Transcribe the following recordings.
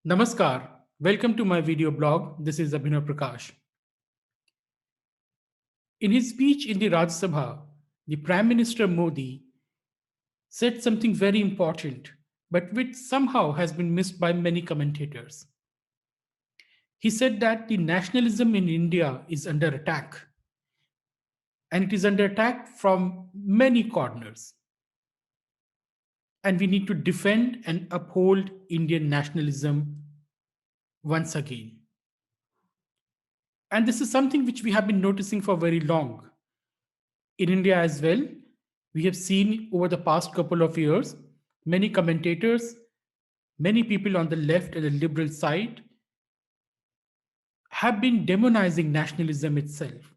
Namaskar. Welcome to my video blog. This is Abhinav Prakash. In his speech in the Rajya Sabha, the Prime Minister Modi said something very important, but which somehow has been missed by many commentators. He said that the nationalism in India is under attack, and it is under attack from many corners. And we need to defend and uphold Indian nationalism once again. And this is something which we have been noticing for very long. In India as well, we have seen over the past couple of years many commentators, many people on the left and the liberal side have been demonizing nationalism itself.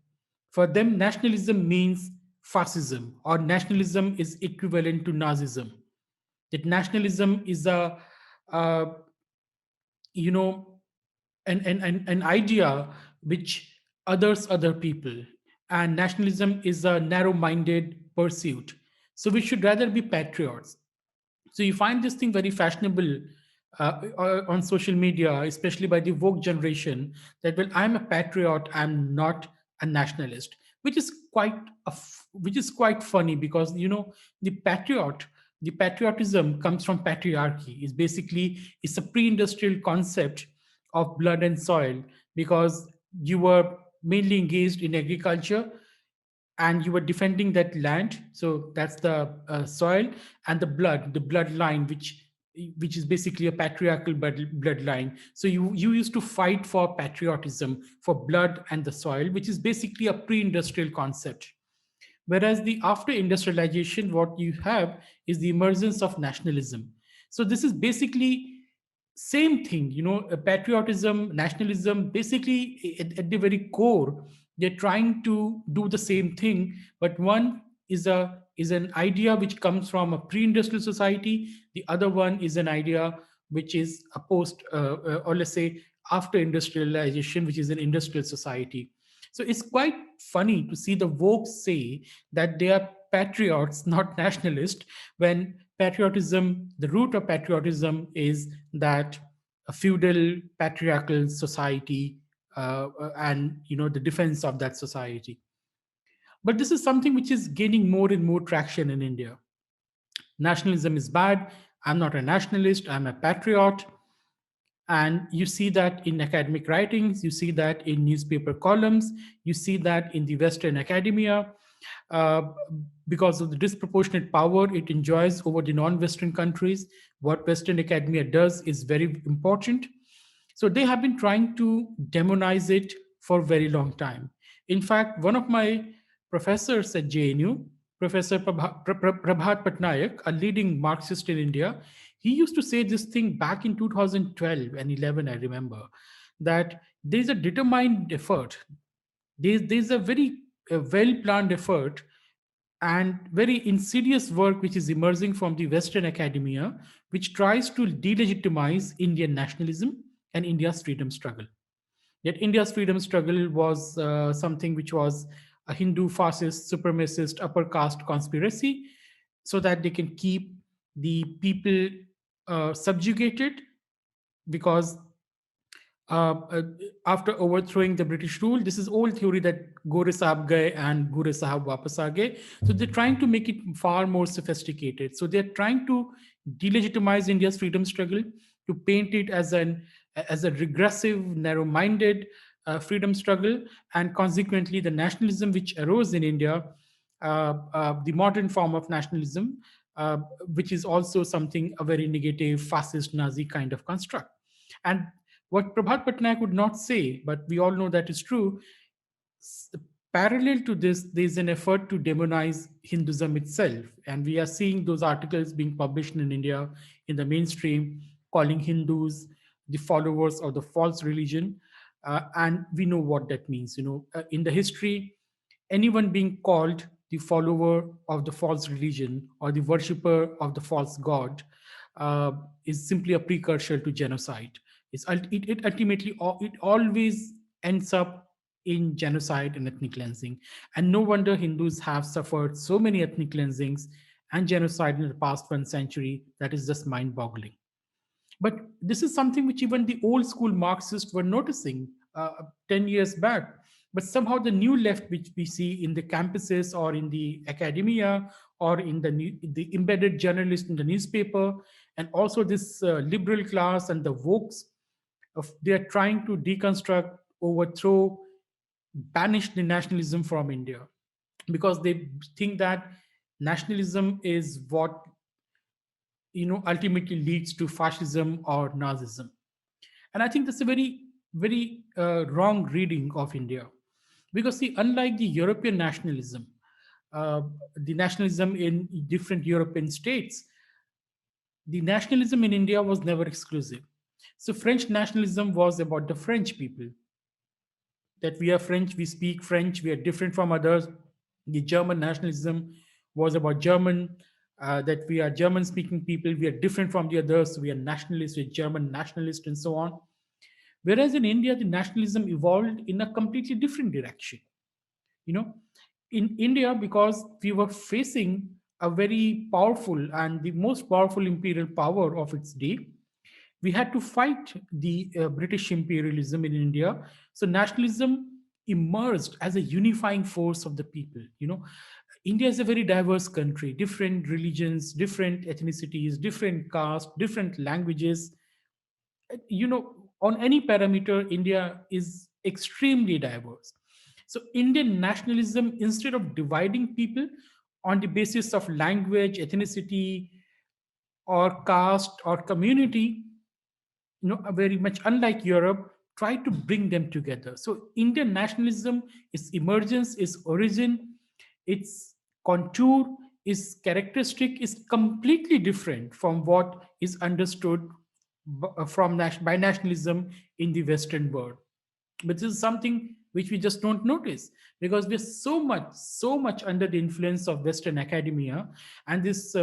For them, nationalism means fascism, or nationalism is equivalent to Nazism. That nationalism is a you know an idea which others other people, and nationalism is a narrow-minded pursuit. So we should rather be patriots. So you find this thing very fashionable on social media, especially by the woke generation, that well, I'm a patriot, I'm not a nationalist, which is which is quite funny because the patriotism comes from patriarchy. It's a pre-industrial concept of blood and soil, because you were mainly engaged in agriculture and you were defending that land. So that's the soil, and the bloodline, which is basically a patriarchal bloodline. So you used to fight for patriotism, for blood and the soil, which is basically a pre-industrial concept. Whereas the after industrialization, what you have is the emergence of nationalism. So this is basically same thing, patriotism, nationalism. Basically, at the very core, they're trying to do the same thing, but one is an idea which comes from a pre-industrial society. The other one is an idea which is a post, or let's say after industrialization, which is an industrial society. So it's quite funny to see the woke say that they are patriots, not nationalists, when patriotism, the root of patriotism is that a feudal patriarchal society, and the defense of that society. But this is something which is gaining more and more traction in India. Nationalism is bad. I'm not a nationalist, I'm a patriot. And you see that in academic writings, you see that in newspaper columns, you see that in the Western academia, uh, because of the disproportionate power it enjoys over the non-Western countries. What Western academia does is very important. So they have been trying to demonize it for a very long time. In fact, one of my professors at JNU, Professor Prabhat Patnaik, a leading Marxist in India, he used to say this thing back in 2012 and 11, I remember, that there's a determined effort. There's a very well planned effort and very insidious work which is emerging from the Western academia, which tries to delegitimize Indian nationalism and India's freedom struggle. Yet India's freedom struggle was something which was a Hindu fascist, supremacist, upper caste conspiracy, so that they can keep the people subjugated, because uh, uh, after overthrowing the British rule, this is old theory that Gore Sahab gaye and Gure Sahab wapas aa gaye. So they're trying to make it far more sophisticated. So they're trying to delegitimize India's freedom struggle, to paint it as a regressive, narrow-minded freedom struggle, and consequently the nationalism which arose in India, the modern form of nationalism, uh, which is also something a very negative, fascist, Nazi kind of construct. And what Prabhat Patnaik would not say, but we all know that is true, parallel to this, there's an effort to demonize Hinduism itself. And we are seeing those articles being published in India in the mainstream, calling Hindus the followers of the false religion. And we know what that means. In the history, anyone being called the follower of the false religion or the worshipper of the false god uh, is simply a precursor to genocide. It ultimately it always ends up in genocide and ethnic cleansing. And no wonder Hindus have suffered so many ethnic cleansings and genocide in the past 1 century. That is just mind boggling. But this is something which even the old school Marxists were noticing 10 years back. But somehow the new left, which we see in the campuses or in the academia or in the embedded journalist in the newspaper, and also this liberal class and the wokes, they are trying to deconstruct, overthrow, banish the nationalism from India, because they think that nationalism is what ultimately leads to fascism or Nazism. And I think that's a very wrong reading of India. Because, see, unlike the European nationalism, uh, the nationalism in different European states, the nationalism in India was never exclusive. So, French nationalism was about the French people, that we are French, we speak French, we are different from others. The German nationalism was about German, that we are German speaking people, we are different from the others, so we are nationalists, we're German nationalists, and so on. Whereas in India, the nationalism evolved in a completely different direction. You know, in India, because we were facing a very powerful and the most powerful imperial power of its day, we had to fight the British imperialism in India. So nationalism emerged as a unifying force of the people. India is a very diverse country, different religions, different ethnicities, different castes, different languages. On any parameter, India is extremely diverse. So Indian nationalism, instead of dividing people on the basis of language, ethnicity, or caste or community, very much unlike Europe, try to bring them together. So Indian nationalism, its emergence, its origin, its contour, its characteristic is completely different from what is understood by nationalism in the Western world. But this is something which we just don't notice, because we're so much under the influence of Western academia, and this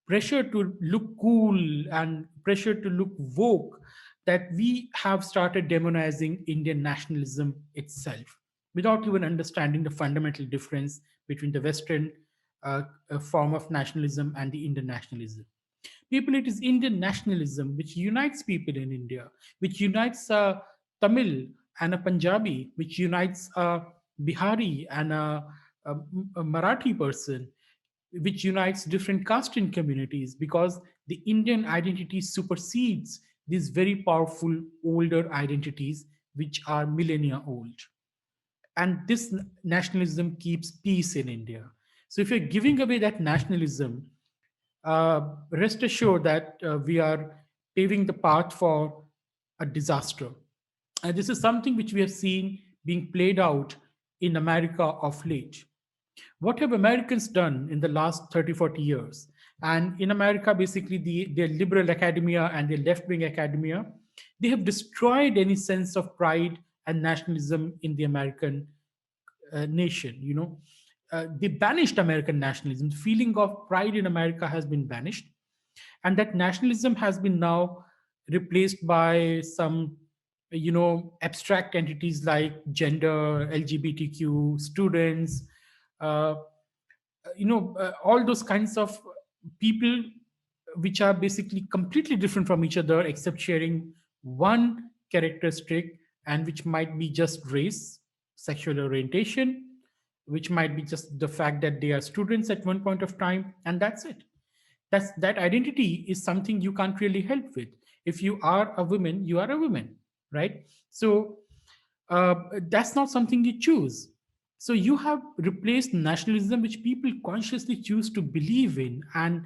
pressure to look cool and pressure to look woke, that we have started demonizing Indian nationalism itself without even understanding the fundamental difference between the Western form of nationalism and the Indian nationalism. People, it is Indian nationalism which unites people in India, which unites a Tamil and a Punjabi, which unites a Bihari and a Marathi person, which unites different caste and communities, because the Indian identity supersedes these very powerful older identities which are millennia old. And this nationalism keeps peace in India. So if you're giving away that nationalism, rest assured that we are paving the path for a disaster. And this is something which we have seen being played out in America of late. What have Americans done in the last 30, 40 years? And in America, basically, their liberal academia and their left wing academia, they have destroyed any sense of pride and nationalism in the American nation. They banished American nationalism. The feeling of pride in America has been banished, and that nationalism has been now replaced by some abstract entities like gender, LGBTQ, students, uh, all those kinds of people, which are basically completely different from each other except sharing one characteristic, and which might be just race, sexual orientation, which might be just the fact that they are students at one point of time, and that's it. That identity is something you can't really help with. If you are a woman, you are a woman, right? So that's not something you choose. So you have replaced nationalism, which people consciously choose to believe in, and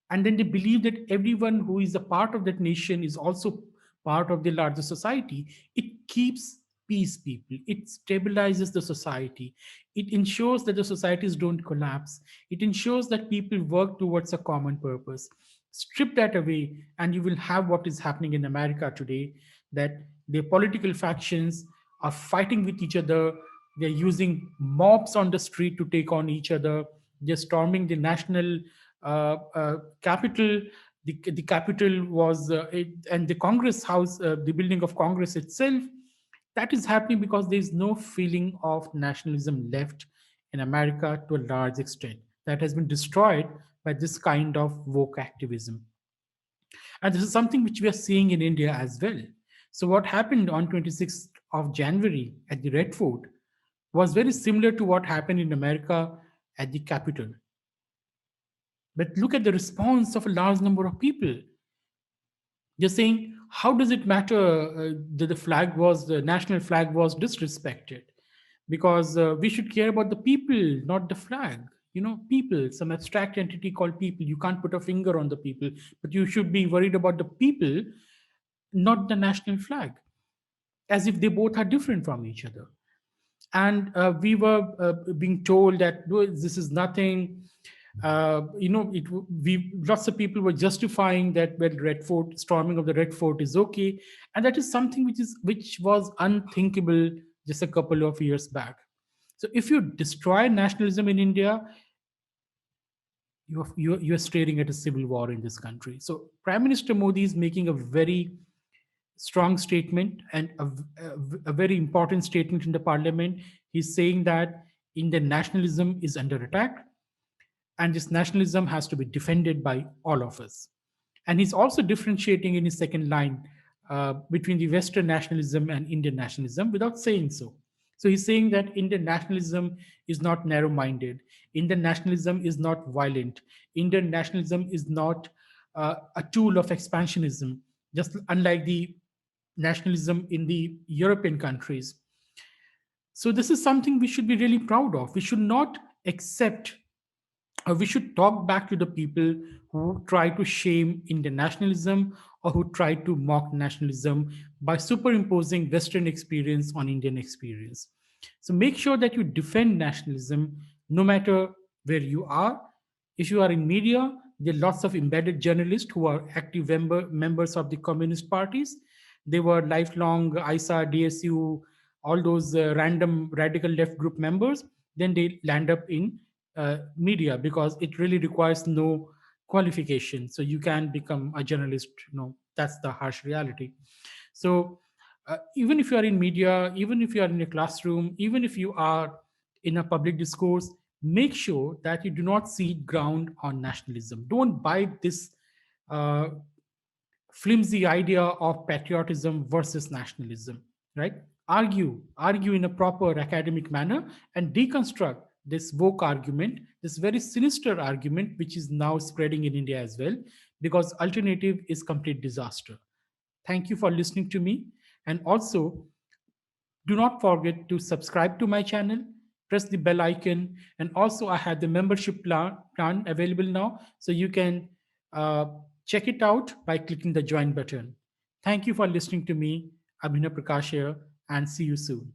then they believe that everyone who is a part of that nation is also part of the larger society. It keeps peace, people. It stabilizes the society. It ensures that the societies don't collapse. It ensures that people work towards a common purpose. Strip that away, and you will have what is happening in America today, that the political factions are fighting with each other. They're using mobs on the street to take on each other. They're storming the national capital. The capital was and the Congress House, the building of Congress itself. That is happening because there is no feeling of nationalism left in America to a large extent. That has been destroyed by this kind of woke activism. And this is something which we are seeing in India as well. So, what happened on 26th of January at the Red Fort was very similar to what happened in America at the Capitol. But look at the response of a large number of people. They're saying, how does it matter that the national flag was disrespected? Because we should care about the people, not the flag. People, some abstract entity called people. You can't put a finger on the people, but you should be worried about the people, not the national flag, as if they both are different from each other. And we were being told that, "No, this is nothing." We lots of people were justifying that, well, Red Fort storming of the Red Fort is okay, and that is something which was unthinkable just a couple of years back. So if you destroy nationalism in India, you're staring at a civil war in this country. So Prime Minister Modi is making a very strong statement and a very important statement in the parliament. He's saying that Indian nationalism is under attack, and this nationalism has to be defended by all of us. And he's also differentiating in his second line between the Western nationalism and Indian nationalism without saying so. So he's saying that Indian nationalism is not narrow minded, Indian nationalism is not violent, Indian nationalism is not a tool of expansionism, just unlike the nationalism in the European countries. So, this is something we should be really proud of. We should not accept, we should talk back to the people who try to shame Indian nationalism or who try to mock nationalism by superimposing Western experience on Indian experience. So make sure that you defend nationalism no matter where you are. If you are in media, there are lots of embedded journalists who are active members of the communist parties. They were lifelong ISA, DSU, all those random radical left group members. Then they land up in media because it really requires no qualification. So you can become a journalist. That's the harsh reality. So even if you are in media, even if you are in a classroom, even if you are in a public discourse, make sure that you do not seed ground on nationalism. Don't buy this uh, flimsy idea of patriotism versus nationalism, right? Argue in a proper academic manner and deconstruct this woke argument, this very sinister argument, which is now spreading in India as well, because alternative is complete disaster. Thank you for listening to me. And also, do not forget to subscribe to my channel, press the bell icon, and also I have the membership plan available now, so you can uh, check it out by clicking the join button. Thank you for listening to me, Abhinav Prakash here, and see you soon.